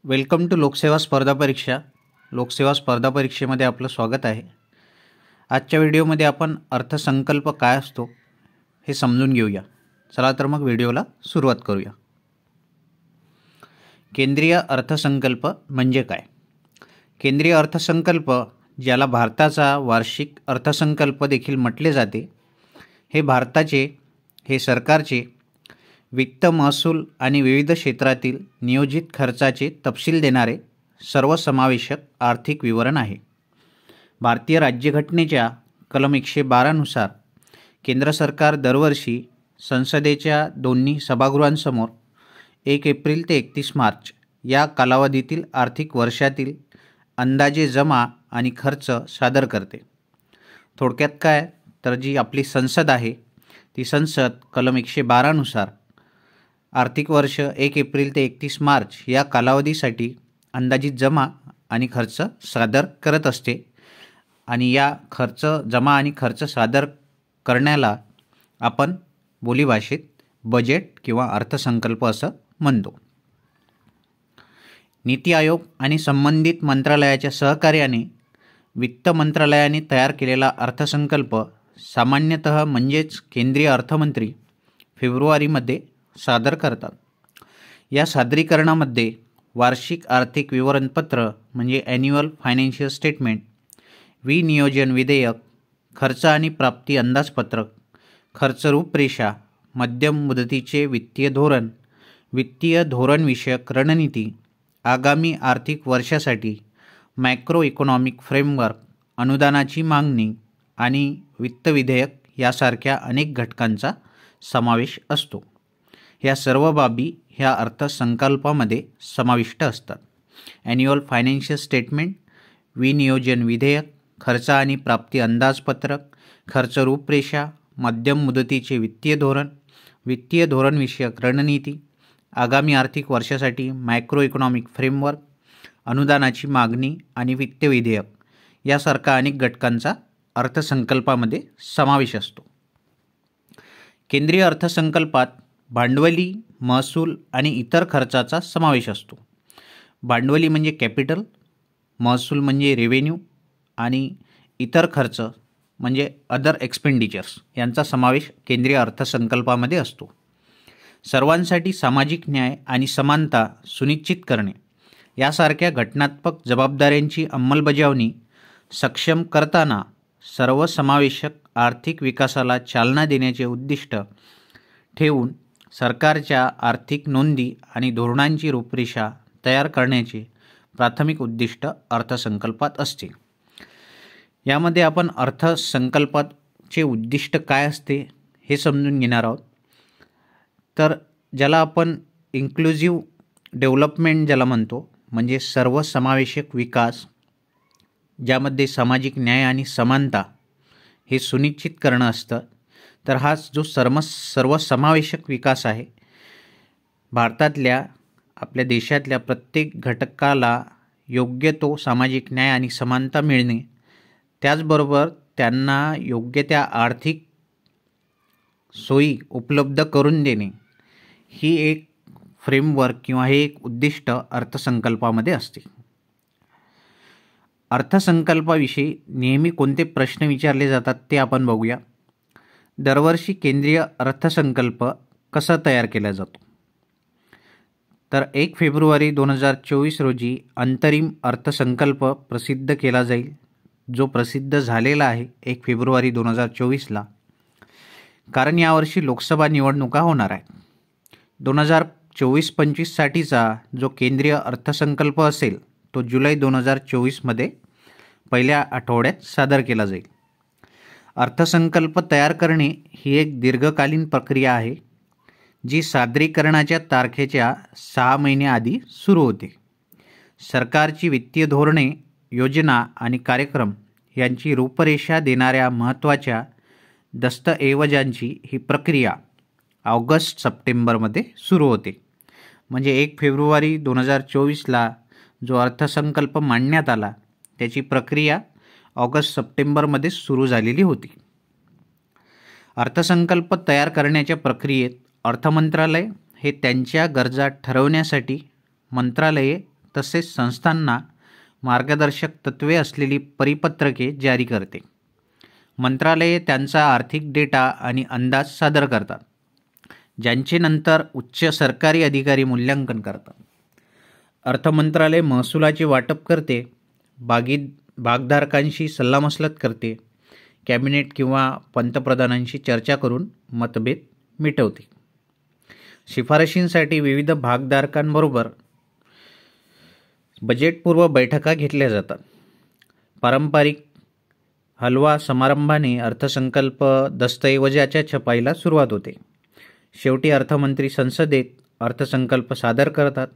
Welcome to लोकसेवा स्पर्धा परीक्षा. लोकसेवा स्पर्धा परीक्षेमध्ये आपलं स्वागत आहे. आजच्या व्हिडिओमध्ये आपण अर्थसंकल्प काय असतो हे समजून घेऊया. चला तर मग व्हिडिओला सुरुवात करूया. केंद्रीय अर्थसंकल्प म्हणजे काय? केंद्रीय अर्थसंकल्प, ज्याला भारताचा वार्षिक अर्थसंकल्प देखील म्हटले जाते, हे सरकारचे वित्त, महसूल आणि विविध क्षेत्रातील नियोजित खर्चाचे तपशील देणारे सर्वसमावेशक आर्थिक विवरण आहे. भारतीय राज्यघटनेच्या कलम 112 नुसार केंद्र सरकार दरवर्षी संसदेच्या दोन्ही सभागृहांसमोर 1 एप्रिल ते 31 मार्च या कालावधीतील आर्थिक वर्षातील अंदाजे जमा आणि खर्च सादर करते. थोडक्यात काय तर जी आपली संसद आहे ती संसद कलम 112 नुसार आर्थिक वर्ष 1 एप्रिल ते 31 मार्च या कालावधीसाठी अंदाजित जमा आणि खर्च सादर करत असते. आणि या जमा आणि खर्च सादर करण्याला आपण बोलीभाषेत बजेट किंवा अर्थसंकल्प असं म्हणतो. नीती आयोग आणि संबंधित मंत्रालयाच्या सहकार्याने वित्त मंत्रालयाने तयार केलेला अर्थसंकल्प सामान्यतः म्हणजेच केंद्रीय अर्थमंत्री फेब्रुवारीमध्ये सादर करतात. या सादरीकरणामध्ये वार्षिक आर्थिक विवरणपत्र म्हणजे ॲन्युअल फायनान्शियल स्टेटमेंट, विनियोजन विधेयक, खर्च आणि प्राप्ती अंदाजपत्रक, खर्च रूपरेषा, मध्यम मुदतीचे वित्तीय धोरण, वित्तीय धोरणविषयक रणनीती, आगामी आर्थिक वर्षासाठी मॅक्रो इकॉनॉमिक फ्रेमवर्क, अनुदानाची मागणी आणि वित्त विधेयक यासारख्या अनेक घटकांचा समावेश असतो. या सर्व बाबी ह्या अर्थसंकल्पामध्ये समाविष्ट असतात. ॲन्युअल फायनान्शियल स्टेटमेंट, विनियोजन विधेयक, खर्च आणि प्राप्ती अंदाजपत्रक, खर्च रूपरेषा, मध्यम मुदतीचे वित्तीय धोरण, वित्तीय धोरणविषयक रणनीती, आगामी आर्थिक वर्षासाठी मॅक्रो इकॉनॉमिक फ्रेमवर्क, अनुदानाची मागणी आणि वित्त विधेयक यासारख्या अनेक घटकांचा अर्थसंकल्पामध्ये समावेश असतो. केंद्रीय अर्थसंकल्पात भांडवली, महसूल आणि इतर खर्चाचा समावेश असतो. भांडवली म्हणजे कॅपिटल, महसूल म्हणजे रेव्हेन्यू आणि इतर खर्च म्हणजे अदर एक्सपेंडिचर्स यांचा समावेश केंद्रीय अर्थसंकल्पामध्ये असतो. सर्वांसाठी सामाजिक न्याय आणि समानता सुनिश्चित करणे यासारख्या घटनात्मक जबाबदाऱ्यांची अंमलबजावणी सक्षम करताना सर्वसमावेशक आर्थिक विकासाला चालना देण्याचे उद्दिष्ट ठेवून सरकारच्या आर्थिक नोंदी आणि धोरणांची रूपरेषा तयार करण्याचे प्राथमिक उद्दिष्ट अर्थसंकल्पात असते. यामध्ये आपण अर्थसंकल्पाचे उद्दिष्ट काय असते हे समजून घेणार आहोत. तर ज्याला आपण इन्क्लुझिव्ह डेव्हलपमेंट ज्याला म्हणतो, म्हणजे सर्वसमावेशक विकास, ज्यामध्ये सामाजिक न्याय आणि समानता हे सुनिश्चित करणं असतं. तर हा जो सर्वसमावेशक विकास आहे, आपल्या देशातल्या प्रत्येक घटकाला योग्य तो सामाजिक न्याय आणि समानता मिळणे, त्याचबरोबर त्यांना योग्य त्या आर्थिक सोयी उपलब्ध करून देणे, ही एक फ्रेमवर्क किंवा हे एक उद्दिष्ट अर्थसंकल्पामध्ये असते. अर्थसंकल्पाविषयी नेहमी कोणते प्रश्न विचारले जातात ते आपण बघूया. दरवर्षी केंद्रीय अर्थसंकल्प कसा तयार केला जातो? तर 1 फेब्रुवारी 2024 रोजी अंतरिम अर्थसंकल्प प्रसिद्ध केला जाईल, जो प्रसिद्ध झालेला आहे 1 फेब्रुवारी 2024ला. कारण यावर्षी लोकसभा निवडणुका होणार आहेत. 2024-25 साठीचा जो केंद्रीय अर्थसंकल्प असेल तो जुलै 2024मध्ये पहिल्या आठवड्यात सादर केला जाईल. अर्थसंकल्प तयार करणे ही एक दीर्घकालीन प्रक्रिया आहे, जी सादरीकरणाच्या तारखेच्या 6 महिने आधी सुरू होते. सरकारची वित्तीय धोरणे, योजना आणि कार्यक्रम यांची रूपरेषा देणाऱ्या महत्त्वाच्या दस्तऐवजांची ही प्रक्रिया ऑगस्ट-सप्टेंबरमध्ये सुरू होते. म्हणजे 1 फेब्रुवारी 2024ला जो अर्थसंकल्प मांडण्यात आला त्याची प्रक्रिया ऑगस्ट-सप्टेंबरमध्ये सुरू झालेली होती. अर्थसंकल्प तयार करण्याच्या प्रक्रियेत अर्थमंत्रालय हे त्यांच्या गरजा ठरवण्यासाठी मंत्रालये तसेच संस्थांना मार्गदर्शक तत्त्वे असलेली परिपत्रके जारी करते. मंत्रालये त्यांचा आर्थिक डेटा आणि अंदाज सादर करतात, ज्यांचे नंतर उच्च सरकारी अधिकारी मूल्यांकन करतात. अर्थ मंत्रालय महसुलाचे वाटप करते, भागधारकांशी सल्लामसलत करते, कॅबिनेट किंवा पंतप्रधानांशी चर्चा करून मतभेद मिटवते. शिफारशींसाठी विविध भागधारकांबरोबर बजेटपूर्व बैठका घेतल्या जातात. पारंपरिक हलवा समारंभाने अर्थसंकल्प दस्तऐवजाच्या छपाईला सुरुवात होते. शेवटी अर्थमंत्री संसदेत अर्थसंकल्प सादर करतात.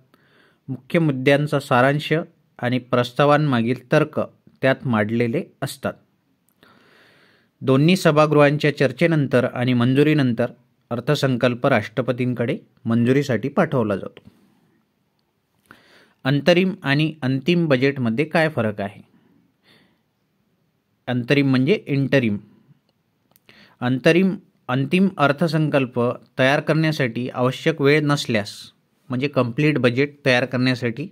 मुख्य मुद्द्यांचा सारांश आणि प्रस्तावांमागील तर्क त्यात मांडलेले असतात. दोन्ही सभागृहांच्या चर्चेनंतर आणि मंजुरीनंतर अर्थसंकल्प राष्ट्रपतींकडे मंजुरीसाठी पाठवला जातो. अंतरिम आणि अंतिम बजेटमध्ये काय फरक आहे? अंतरिम म्हणजे इंटरिम. अंतिम अर्थसंकल्प तयार करण्यासाठी आवश्यक वेळ नसल्यास, म्हणजे कंप्लीट बजेट तयार करण्यासाठी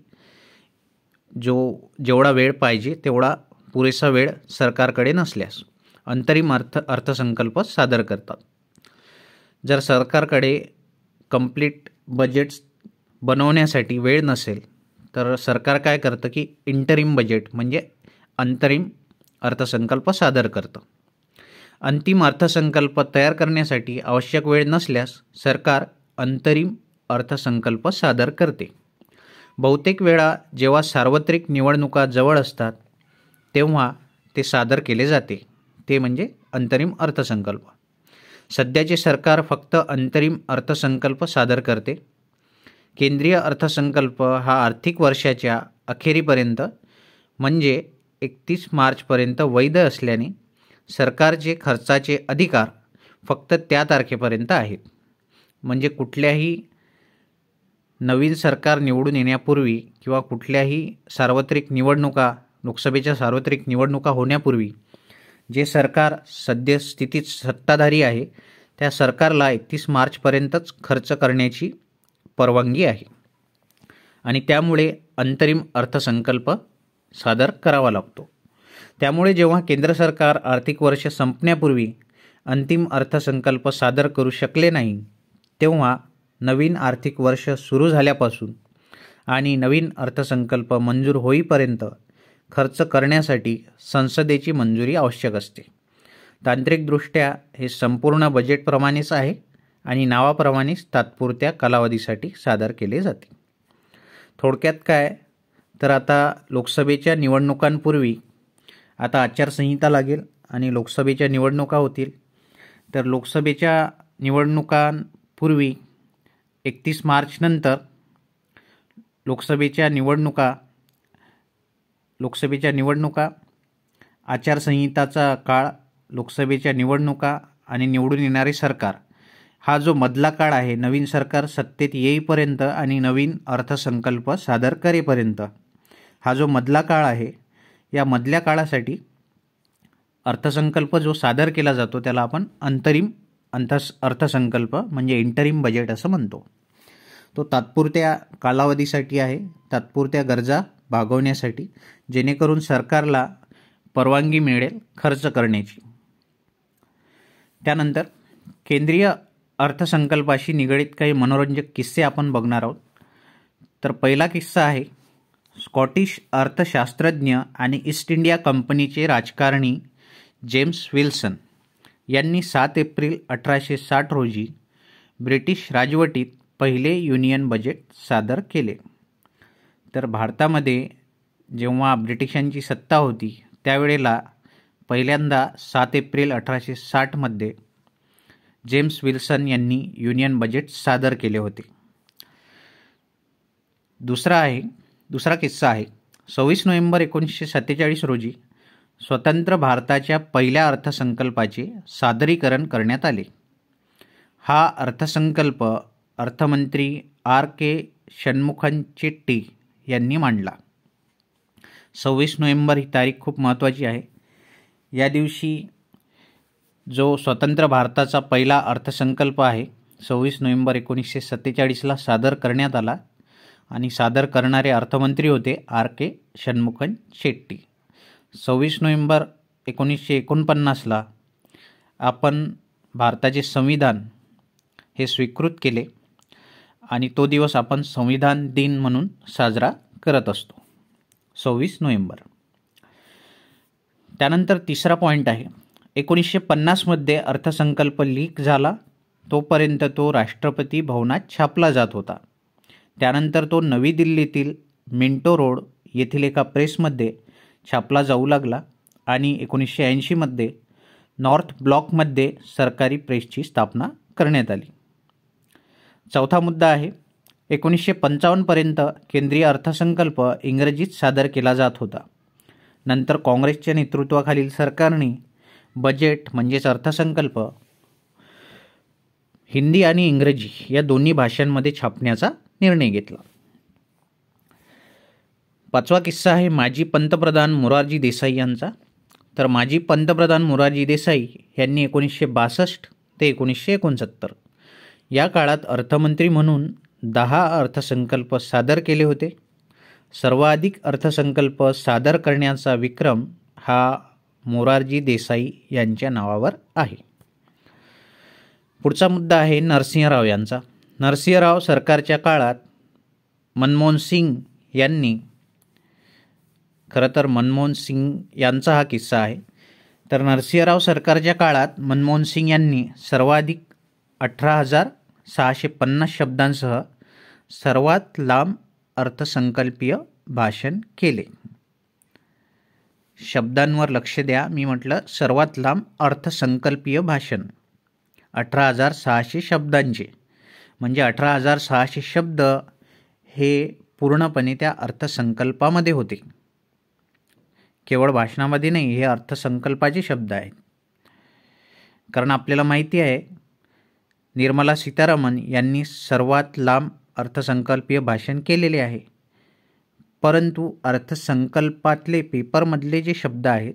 जेवढा वेळ पाहिजे तेवढा पुरेसा वेळ सरकारकडे नसल्यास अंतरिम अर्थसंकल्प सादर करतात. जर सरकारकडे कंप्लीट बजेट्स बनवण्यासाठी वेळ नसेल तर सरकार काय करतं की इंटरिम बजेट म्हणजे अंतरिम अर्थसंकल्प सादर करतं. अंतिम अर्थसंकल्प तयार करण्यासाठी आवश्यक वेळ नसल्यास सरकार अंतरिम अर्थसंकल्प सादर करते. बहुतेक वेळा जेव्हा सार्वत्रिक निवडणुका जवळ असतात तेव्हा ते सादर केले जाते, ते म्हणजे अंतरिम अर्थसंकल्प. सध्याचे सरकार फक्त अंतरिम अर्थसंकल्प सादर करते. केंद्रीय अर्थसंकल्प हा आर्थिक वर्षाच्या अखेरीपर्यंत म्हणजे 31 मार्चपर्यंत वैध असल्याने सरकारचे खर्चाचे अधिकार फक्त त्या तारखेपर्यंत आहेत. म्हणजे कुठल्याही नवीन सरकार निवडून येण्यापूर्वी किंवा कुठल्याही सार्वत्रिक निवडणुका, लोकसभेच्या सार्वत्रिक निवडणुका होण्यापूर्वी जे सरकार सद्यस्थितीत सत्ताधारी आहे त्या सरकारला 31 मार्चपर्यंतच खर्च करण्याची परवानगी आहे आणि त्यामुळे अंतरिम अर्थसंकल्प सादर करावा लागतो. त्यामुळे जेव्हा केंद्र सरकार आर्थिक वर्ष संपण्यापूर्वी अंतिम अर्थसंकल्प सादर करू शकले नाही तेव्हा नवीन आर्थिक वर्ष सुरू झाल्यापासून आणि नवीन अर्थसंकल्प मंजूर होईपर्यंत खर्च करण्यासाठी संसदेची मंजुरी आवश्यक असते. तांत्रिकदृष्ट्या हे संपूर्ण बजेटप्रमाणेच आहे आणि नावाप्रमाणेच तात्पुरत्या कालावधीसाठी सादर केले जाते. थोडक्यात काय तर आता लोकसभेच्या निवडणुकांपूर्वी आता आचारसंहिता लागेल आणि लोकसभेच्या निवडणुका होतील. तर लोकसभेच्या निवडणुकांपूर्वी 31 मार्चनंतर लोकसभेच्या निवडणुका, आचारसंहिताचा काळ, लोकसभेच्या निवडणुका आणि निवडून येणारे सरकार, हा जो मधला काळ आहे नवीन सरकार सत्तेत येईपर्यंत आणि नवीन अर्थसंकल्प सादर करेपर्यंत, हा जो मधला काळ आहे या मधल्या काळासाठी अर्थसंकल्प जो सादर केला जातो त्याला आपण अंतरिम अर्थसंकल्प म्हणजे इंटरिम बजेट असं म्हणतो. तो तात्पुरत्या कालावधीसाठी आहे, तात्पुरत्या गरजा भागवण्यासाठी, जेणेकरून सरकारला परवानगी मिळेल खर्च करण्याची. त्यानंतर केंद्रीय अर्थसंकल्पाशी निगडीत काही मनोरंजक किस्से आपण बघणार आहोत. तर पहिला किस्सा आहे स्कॉटिश अर्थशास्त्रज्ञ आणि ईस्ट इंडिया कंपनीचे राजकारणी जेम्स विल्सन यांनी 7 एप्रिल 1860 रोजी ब्रिटिश राजवटीत पहिले युनियन बजेट सादर केले. तर भारतामध्ये जेव्हा ब्रिटिशांची सत्ता होती त्यावेळेला पहिल्यांदा 7 एप्रिल 1860 जेम्स विल्सन यांनी युनियन बजेट सादर केले होते. दुसरा किस्सा आहे 26 नोव्हेंबर 1947 रोजी स्वतंत्र भारताच्या पहिल्या अर्थसंकल्पाचे सादरीकरण करण्यात आले. हा अर्थसंकल्प अर्थमंत्री R.K. षण्मुखन चेट्टी यांनी मांडला. 26 नोव्हेंबर ही तारीख खूप महत्त्वाची आहे. या दिवशी जो स्वतंत्र भारताचा पहिला अर्थसंकल्प आहे 26 नोव्हेंबर 1947ला सादर करण्यात आला आणि सादर करणारे अर्थमंत्री होते R.K. षण्मुखन शेट्टी. 26 नोव्हेंबर 1949ला आपण भारताचे संविधान हे स्वीकृत केले आणि तो दिवस आपण संविधान दिन म्हणून साजरा करत असतो, 26 नोव्हेंबर. त्यानंतर तिसरा पॉईंट आहे, 1950मध्ये अर्थसंकल्प लीक झाला. तोपर्यंत तो राष्ट्रपती भवनात छापला जात होता. त्यानंतर तो नवी दिल्लीतील मिंटो रोड येथील एका प्रेसमध्ये छापला जाऊ लागला आणि 1980मध्ये नॉर्थ ब्लॉकमध्ये सरकारी प्रेसची स्थापना करण्यात आली. चौथा मुद्दा आहे, 1955पर्यंत केंद्रीय अर्थसंकल्प इंग्रजीत सादर केला जात होता. नंतर काँग्रेसच्या नेतृत्वाखालील सरकारने बजेट म्हणजेच अर्थसंकल्प हिंदी आणि इंग्रजी या दोन्ही भाषांमध्ये छापण्याचा निर्णय घेतला. पाचवा किस्सा आहे माजी पंतप्रधान मोरारजी देसाई यांचा. तर माजी पंतप्रधान मोरारजी देसाई यांनी 1962 ते 1969 या काळात अर्थमंत्री म्हणून 10 अर्थसंकल्प सादर केले होते. सर्वाधिक अर्थसंकल्प सादर करण्याचा विक्रम हा मोरारजी देसाई यांच्या नावावर आहे. पुढचा मुद्दा आहे नरसिंहराव यांचा. नरसिंहराव सरकारच्या काळात मनमोहन सिंग यांनी, खरं तर मनमोहन सिंग यांचा हा किस्सा आहे. तर नरसिंहराव सरकारच्या काळात मनमोहन सिंग यांनी सर्वाधिक 18,650 शब्दांसह सर्वात लांब अर्थसंकल्पीय भाषण केले. शब्दांवर लक्ष द्या, मी म्हटलं सर्वात लांब अर्थसंकल्पीय भाषण 18,600 शब्दांचे, म्हणजे 18,600 शब्द हे पूर्णपणे त्या अर्थसंकल्पामध्ये होते. केवळ भाषणामध्ये नाही, हे अर्थसंकल्पाचे शब्द आहेत. कारण आपल्याला माहिती आहे निर्मला सीतारामन यांनी सर्वात लांब अर्थसंकल्पीय भाषण केलेले आहे, परंतु अर्थसंकल्पातले पेपरमधले जे शब्द आहेत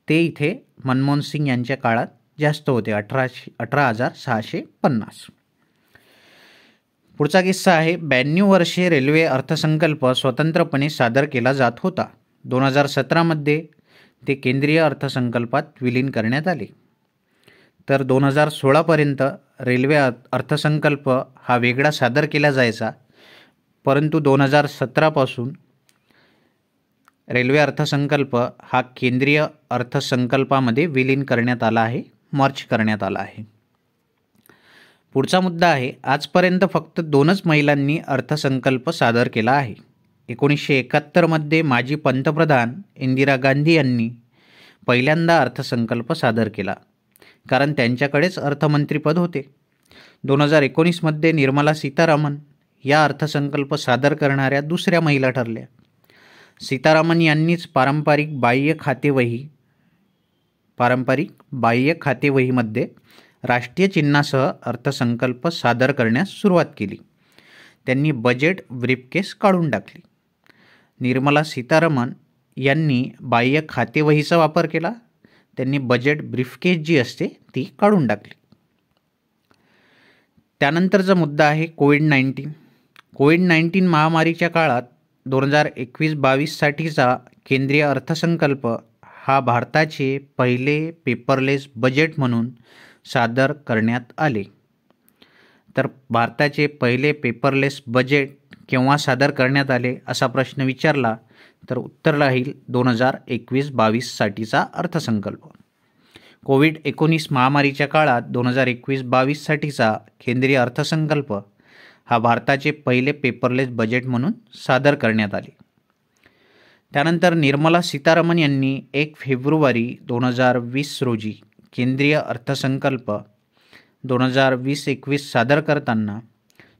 ते इथे मनमोहन सिंग यांच्या काळात जास्त होते, 18,650. पुढचा किस्सा आहे 92 वर्षे रेल्वे अर्थसंकल्प स्वतंत्रपणे सादर केला जात होता. 2017मध्ये ते केंद्रीय अर्थसंकल्पात विलीन करण्यात आले. तर 2016पर्यंत रेल्वे अर्थसंकल्प हा वेगळा सादर केला जायचा, परंतु 2017पासून रेल्वे अर्थसंकल्प हा केंद्रीय अर्थसंकल्पामध्ये विलीन करण्यात आला आहे, मर्ज करण्यात आला आहे. पुढचा मुद्दा आहे आजपर्यंत फक्त 2च महिलांनी अर्थसंकल्प सादर केला आहे. 1971मध्ये माजी पंतप्रधान इंदिरा गांधी यांनी पहिल्यांदा अर्थसंकल्प सादर केला, कारण त्यांच्याकडेच अर्थमंत्रीपद होते. 2019मध्ये निर्मला सीतारामन या अर्थसंकल्प सादर करणाऱ्या दुसऱ्या महिला ठरल्या. सीतारामन यांनीच पारंपरिक बाह्य खातेवहीमध्ये राष्ट्रीय चिन्हासह अर्थसंकल्प सादर करण्यास सुरुवात केली. त्यांनी बजेट ब्रीफकेस काढून टाकली. निर्मला सीतारामन यांनी बाह्य खातेवहीचा वापर केला, त्यांनी बजेट ब्रीफकेस जी असते ती काढून टाकली. त्यानंतरचा मुद्दा आहे कोविड-19 महामारीच्या काळात 2021-22साठीचा केंद्रीय अर्थसंकल्प हा भारताचे पहिले पेपरलेस बजेट म्हणून सादर करण्यात आले. तर भारताचे पहिले पेपरलेस बजेट केव्हा सादर करण्यात आले असा प्रश्न विचारला तर उत्तर राहील 2021-22साठीचा अर्थसंकल्प. कोविड-19 महामारीच्या काळात 2021-22साठीचा केंद्रीय अर्थसंकल्प हा भारताचे पहिले पेपरलेस बजेट म्हणून सादर करण्यात आले. त्यानंतर निर्मला सीतारामन यांनी 1 फेब्रुवारी 2020 रोजी केंद्रीय अर्थसंकल्प 2020-21 सादर करताना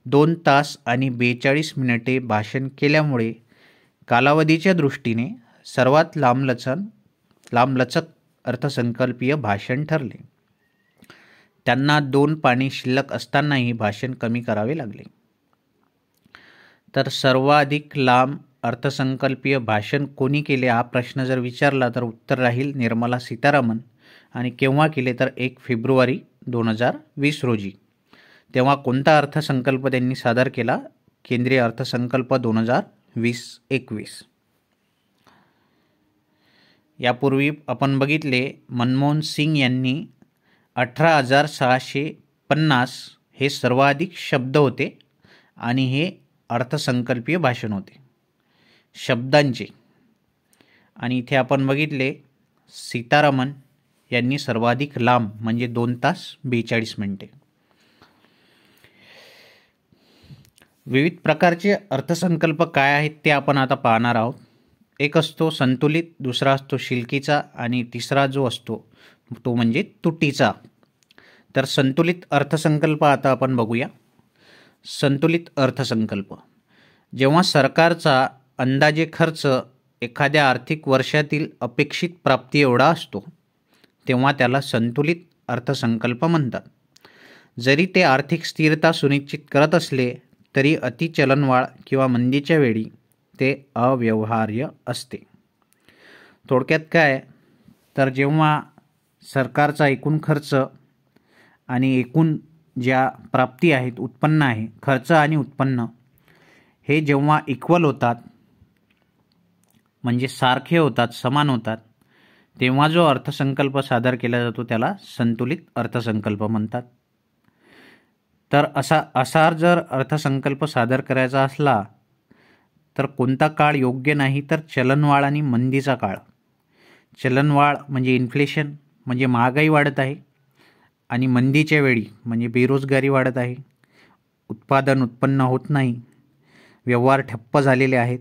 2 तास आणि 42 मिनिटे भाषण केल्यामुळे कालावधीच्या दृष्टीने सर्वात लांबलचक अर्थसंकल्पीय भाषण ठरले. त्यांना 2 पाने शिल्लक असतानाही भाषण कमी करावे लागले. तर सर्वाधिक लांब अर्थसंकल्पीय भाषण कोणी केले हा प्रश्न जर विचारला तर उत्तर राहील निर्मला सीतारामन. आणि केव्हा केले तर 1 फेब्रुवारी 2020 रोजी. तेव्हा कोणता अर्थसंकल्प त्यांनी सादर केला? केंद्रीय अर्थसंकल्प 2020-21. यापूर्वी आपण बघितले मनमोहन सिंग यांनी 18,650 हे सर्वाधिक शब्द होते आणि हे अर्थसंकल्पीय भाषण होते शब्दांचे. आणि इथे आपण बघितले सीतारामन यांनी सर्वाधिक लांब म्हणजे 2 तास 42 मिनिटे. विविध प्रकारचे अर्थसंकल्प काय आहेत ते आपण आता पाहणार आहोत. एक असतो संतुलित, दुसरा असतो शिल्कीचा आणि तिसरा जो असतो तो म्हणजे तुटीचा. तर संतुलित अर्थसंकल्प आता आपण बघूया. संतुलित अर्थसंकल्प जेव्हा सरकारचा अंदाजे खर्च एखाद्या आर्थिक वर्षातील अपेक्षित प्राप्ती एवढा असतो तेव्हा त्याला संतुलित अर्थसंकल्प म्हणतात. जरी ते आर्थिक स्थिरता सुनिश्चित करत असले तरी अति चलनवाढ किंवा मंदीच्या वेळी ते अव्यवहार्य असते. थोडक्यात काय तर जेव्हा सरकारचा एकूण खर्च आणि एकूण ज्या प्राप्ती आहेत, उत्पन्न आहे, खर्च आणि उत्पन्न हे जेव्हा इक्वल होतात म्हणजे सारखे होतात, समान होतात, तेव्हा जो अर्थसंकल्प सादर केला जातो त्याला संतुलित अर्थसंकल्प म्हणतात. तर असा जर अर्थसंकल्प सादर करायचा असला तर कोणता काळ योग्य नाही तर चलनवाढ आणि मंदीचा काळ. चलनवाढ म्हणजे इन्फ्लेशन म्हणजे महागाई वाढत आहे आणि मंदीच्या वेळी म्हणजे बेरोजगारी वाढत आहे, उत्पन्न होत नाही, व्यवहार ठप्प झालेले आहेत.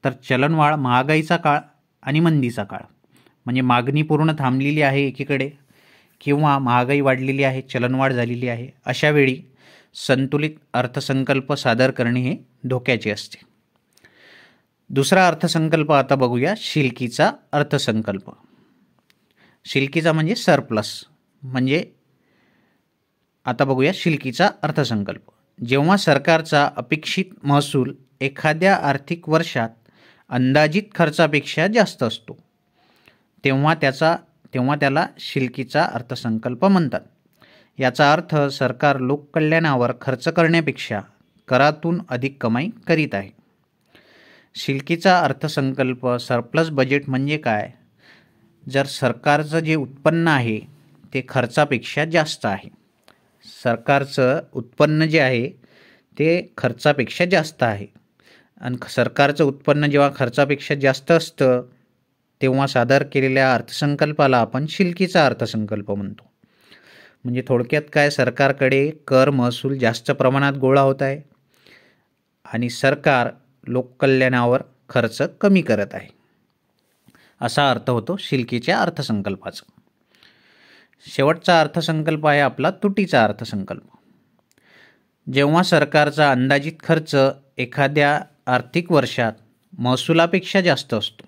तर चलनवाढ महागाईचा काळ आणि मंदीचा काळ म्हणजे मागणी पूर्ण थांबलेली आहे एकीकडे किंवा महागाई वाढलेली आहे, चलनवाढ झालेली आहे. अशा वेळी संतुलित अर्थसंकल्प सादर करणे हे धोक्याचे असते. दुसरा अर्थसंकल्प आता बघूया, शिल्कीचा अर्थसंकल्प. शिल्कीचा म्हणजे सरप्लस. म्हणजे आता बघूया शिल्कीचा अर्थसंकल्प. जेव्हा सरकारचा अपेक्षित महसूल एखाद्या आर्थिक वर्षात अंदाजित खर्चापेक्षा जास्त असतो तेव्हा त्याला शिल्कीचा अर्थसंकल्प म्हणतात. याचा अर्थ सरकार लोककल्याणावर खर्च करण्यापेक्षा करातून अधिक कमाई करीत आहे. शिल्कीचा अर्थसंकल्प सरप्लस बजेट म्हणजे काय? जर सरकारचं जे उत्पन्न आहे ते खर्चापेक्षा जास्त आहे, सरकारचं उत्पन्न जे आहे ते खर्चापेक्षा जास्त आहे आणि सरकारचं उत्पन्न जेव्हा खर्चापेक्षा जास्त असतं तेव्हा सादर केलेल्या अर्थसंकल्पाला आपण शिल्कीचा अर्थसंकल्प म्हणतो. म्हणजे थोडक्यात काय, सरकारकडे कर महसूल जास्त प्रमाणात गोळा होत आहे आणि सरकार लोककल्याणावर खर्च कमी करत आहे, असा अर्थ होतो शिल्कीच्या अर्थसंकल्पाचा. शेवटचा अर्थसंकल्प आहे आपला तुटीचा अर्थसंकल्प. जेव्हा सरकारचा अंदाजित खर्च एखाद्या आर्थिक वर्षात महसुलापेक्षा जास्त असतो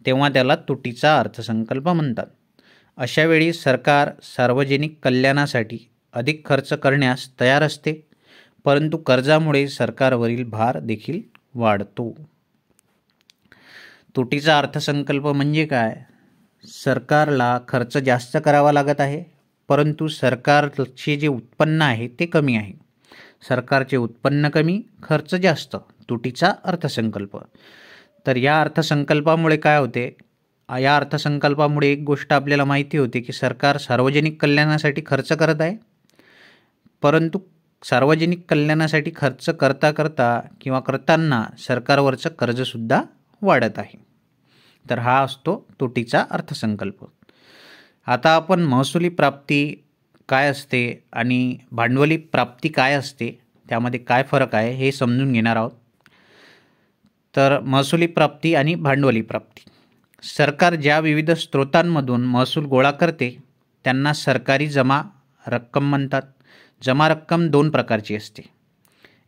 तेव्हा त्याला तुटीचा अर्थसंकल्प म्हणतात. अशा वेळी सरकार सार्वजनिक कल्याणासाठी अधिक खर्च करण्यास तयार असते, परंतु कर्जामुळे सरकारवरील भार देखील वाढतो. तुटीचा अर्थसंकल्प म्हणजे काय? सरकारला खर्च जास्त करावा लागत आहे परंतु सरकारचे जे उत्पन्न आहे ते कमी आहे. सरकारचे उत्पन्न कमी, खर्च जास्त, तुटीचा अर्थसंकल्प. तर या अर्थसंकल्पामुळे काय होते? या अर्थसंकल्पामुळे एक गोष्ट आपल्याला माहिती होते की सरकार सार्वजनिक कल्याणासाठी खर्च करत आहे, परंतु सार्वजनिक कल्याणासाठी खर्च करताना सरकारवरचं कर्जसुद्धा वाढत आहे. तर हा असतो तुटीचा अर्थसंकल्प. आता आपण महसुली प्राप्ती काय असते आणि भांडवली प्राप्ती काय असते, त्यामध्ये काय फरक आहे हे समजून घेणार आहोत. तर महसुली प्राप्ती आणि भांडवली प्राप्ती. सरकार ज्या विविध स्रोतांमधून महसूल गोळा करते त्यांना सरकारी जमा रक्कम म्हणतात. जमा रक्कम 2 प्रकारची असते,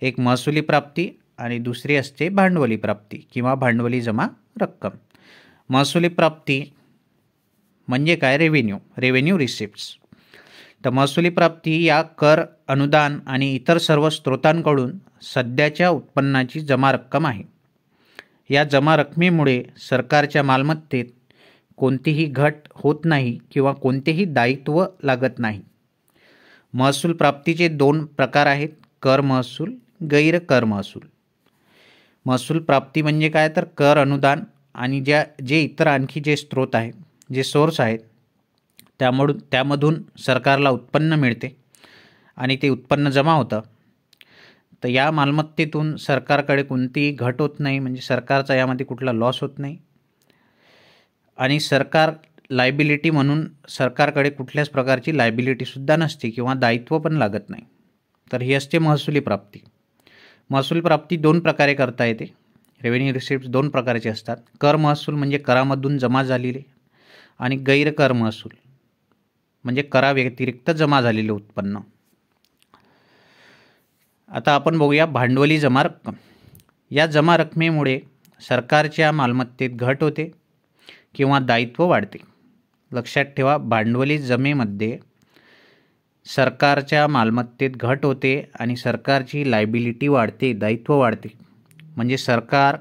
एक महसुली प्राप्ती आणि दुसरी असते भांडवली प्राप्ती किंवा भांडवली जमा रक्कम. महसुली प्राप्ती म्हणजे काय? Revenue receipts. तर महसुली प्राप्ती या कर, अनुदान आणि इतर सर्व स्रोतांकडून सध्याच्या उत्पन्नाची जमा रक्कम आहे. या जमा रकमेमुळे सरकारच्या मालमत्तेत कोणतीही घट होत नाही किंवा कोणतेही दायित्व लागत नाही. महसूल प्राप्तीचे 2 प्रकार आहेत, कर महसूल गैर कर महसूल. महसूल प्राप्ती म्हणजे काय, तर कर, अनुदान आणि जे इतर आणखी जे स्रोत आहेत, जे सोर्स आहेत, त्यामधून सरकारला उत्पन्न मिळते आणि ते उत्पन्न जमा होतं. तर या मालमत्तेतून सरकारकडे कोणतीही घट होत नाही, म्हणजे सरकारचा यामध्ये कुठला लॉस होत नाही. आणि सरकार लायबिलिटी म्हणून सरकारकडे कुठल्याच प्रकारची लायबिलिटीसुद्धा नसते किंवा दायित्व पण लागत नाही. तर ही असते महसुली प्राप्ती. महसूल प्राप्ती दोन प्रकारे करता येते. रेव्हेन्यू रिसिप्ट दोन प्रकारचे असतात. कर महसूल म्हणजे करामधून जमा झालेले, आणि गैरकर महसूल म्हणजे कराव्यतिरिक्त जमा झालेले उत्पन्न. आता आपण बघूया भांडवली जमा रक्कम. या जमा रकमेमुळे सरकारच्या मालमत्तेत घट होते किंवा दायित्व वाढते. लक्षात ठेवा, भांडवली जमेमध्ये सरकारच्या मालमत्तेत घट होते आणि सरकारची लायबिलिटी वाढते, दायित्व वाढते. म्हणजे सरकार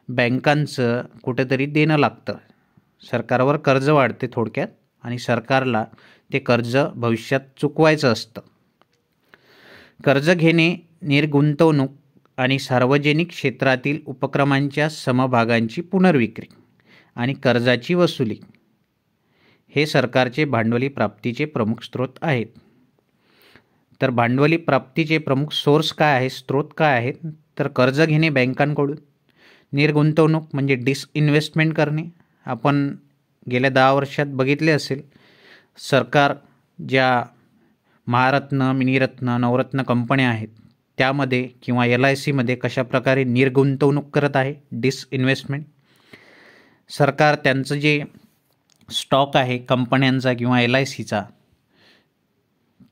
बँकांचं कुठेतरी देणं लागतं, सरकारवर कर्ज वाढते थोडक्यात, आणि सरकारला ते कर्ज भविष्यात चुकवायचं असतं. कर्ज घेणे, निर्गुंतवणूक आणि सार्वजनिक क्षेत्रातील उपक्रमांच्या समभागांची पुनर्विक्री आणि कर्जाची वसुली हे सरकारचे भांडवली प्राप्तीचे प्रमुख स्रोत आहेत. तर भांडवली प्राप्तीचे प्रमुख सोर्स काय आहे, स्रोत काय आहेत, तर कर्ज घेणे बँकांकडून, निर्गुंतवणूक म्हणजे डिसइन्व्हेस्टमेंट करणे. आपण गेल्या 10 वर्षात बघितले असेल, सरकार ज्या महारत्न, मिनीरत्न, नवरत्न कंपन्या आहेत त्यामध्ये किंवा LICमध्ये कशाप्रकारे निर्गुंतवणूक करत आहे, डिसइन्व्हेस्टमेंट. सरकार त्यांचं जे स्टॉक आहे कंपन्यांचा किंवा LICचा,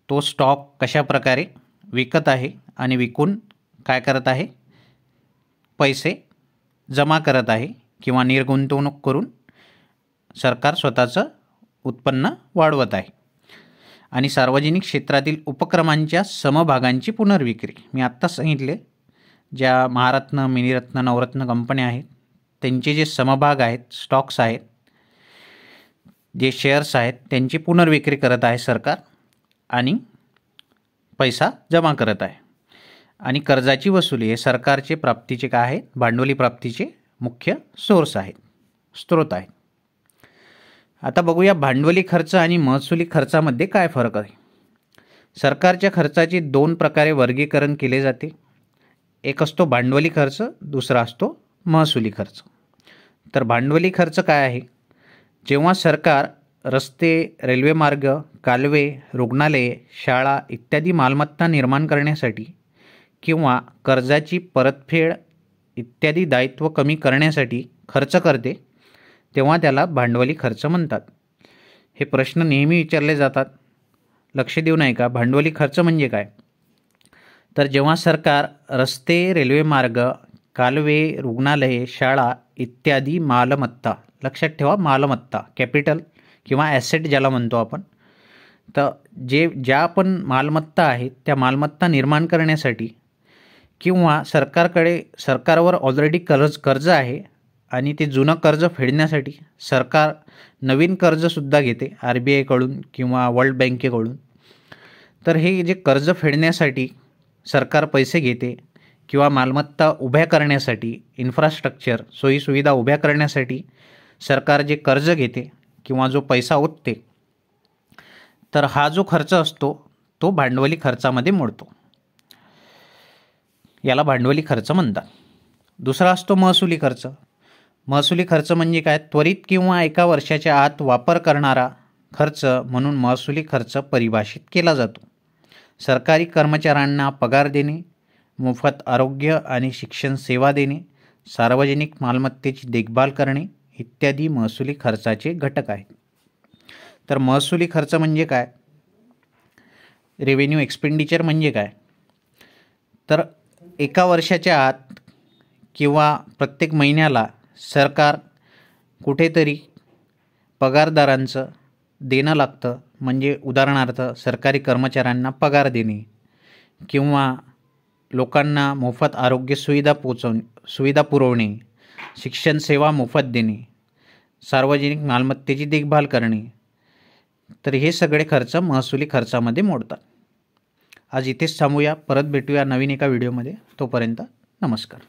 तो स्टॉक कशाप्रकारे विकत आहे आणि विकून काय करत आहे, पैसे जमा करत आहे किंवा निर्गुंतवणूक करून सरकार स्वतःचं उत्पन्न वाढवत आहे. आणि सार्वजनिक क्षेत्रातील उपक्रमांच्या समभागांची पुनर्विक्री, मी आत्ता सांगितले, ज्या महारत्न, मिनीरत्न, नवरत्न कंपन्या आहेत त्यांचे जे समभाग आहेत, स्टॉक्स आहेत, जे शेअर्स आहेत, त्यांची पुनर्विक्री करत आहे सरकार आणि पैसा जमा करत आहे. आणि कर्जाची वसुली हे सरकारचे प्राप्तीचे काय आहेत, भांडवली प्राप्तीचे मुख्य सोर्स आहेत, स्रोत आहेत. आता बघूया भांडवली खर्च आणि महसुली खर्चामध्ये काय फरक आहे. सरकारच्या खर्चाचे दोन प्रकारे वर्गीकरण केले जाते. एक असतो भांडवली खर्च, दुसरा असतो महसुली खर्च. तर भांडवली खर्च काय आहे, जेव्हा सरकार रस्ते, रेल्वे मार्ग, कालवे, रुग्णालये, शाळा इत्यादी मालमत्ता निर्माण करण्यासाठी किंवा कर्जाची परतफेड इत्यादी दायित्व कमी करण्यासाठी खर्च करते, तेव्हा त्याला भांडवली खर्च म्हणतात. हे प्रश्न नेहमी विचारले जातात, लक्ष देऊ नाही का. भांडवली खर्च म्हणजे काय, तर जेव्हा सरकार रस्ते, रेल्वे मार्ग, कालवे, रुग्णालये, शाळा इत्यादी मालमत्ता, लक्षात ठेवा मालमत्ता, कॅपिटल किंवा ॲसेट ज्याला म्हणतो आपण, तर ज्या आपण मालमत्ता आहेत त्या मालमत्ता निर्माण करण्यासाठी किंवा सरकारवर ऑलरेडी कर्ज आहे आणि ते जुनं कर्ज फेडण्यासाठी सरकार नवीन कर्जसुद्धा घेते RBIकडून किंवा वर्ल्ड बँकेकडून. तर हे जे कर्ज फेडण्यासाठी सरकार पैसे घेते किंवा मालमत्ता उभ्या करण्यासाठी, इन्फ्रास्ट्रक्चर, सोयीसुविधा उभ्या करण्यासाठी सरकार जे कर्ज घेते किंवा जो पैसा ओतते, तर हा जो खर्च असतो तो भांडवली खर्चामध्ये मोडतो, याला भांडवली खर्च म्हणतात. दुसरा असतो महसुली खर्च. महसुली खर्च म्हणजे काय, त्वरित किंवा एका वर्षाच्या आत वापर करणारा खर्च म्हणून महसुली खर्च परिभाषित केला जातो. सरकारी कर्मचाऱ्यांना पगार देणे, मोफत आरोग्य आणि शिक्षण सेवा देणे, सार्वजनिक मालमत्तेची देखभाल करणे इत्यादी महसुली खर्चाचे घटक आहेत. तर महसुली खर्च म्हणजे काय, रेव्हेन्यू एक्सपेंडिचर म्हणजे काय, तर एका वर्षाच्या आत किंवा प्रत्येक महिन्याला सरकार कुठेतरी पगारदारांचं देणं लागतं. म्हणजे उदाहरणार्थ सरकारी कर्मचाऱ्यांना पगार देणे किंवा लोकांना मोफत आरोग्य सुविधा पुरवणे, शिक्षण सेवा मोफत देणे, सार्वजनिक मालमत्तेची देखभाल करणे, तर हे सगळे खर्च महसुली खर्चामध्ये मोडतात. आज इथेच थांबूया. परत भेटूया नवीन एका व्हिडिओमध्ये. तोपर्यंत नमस्कार.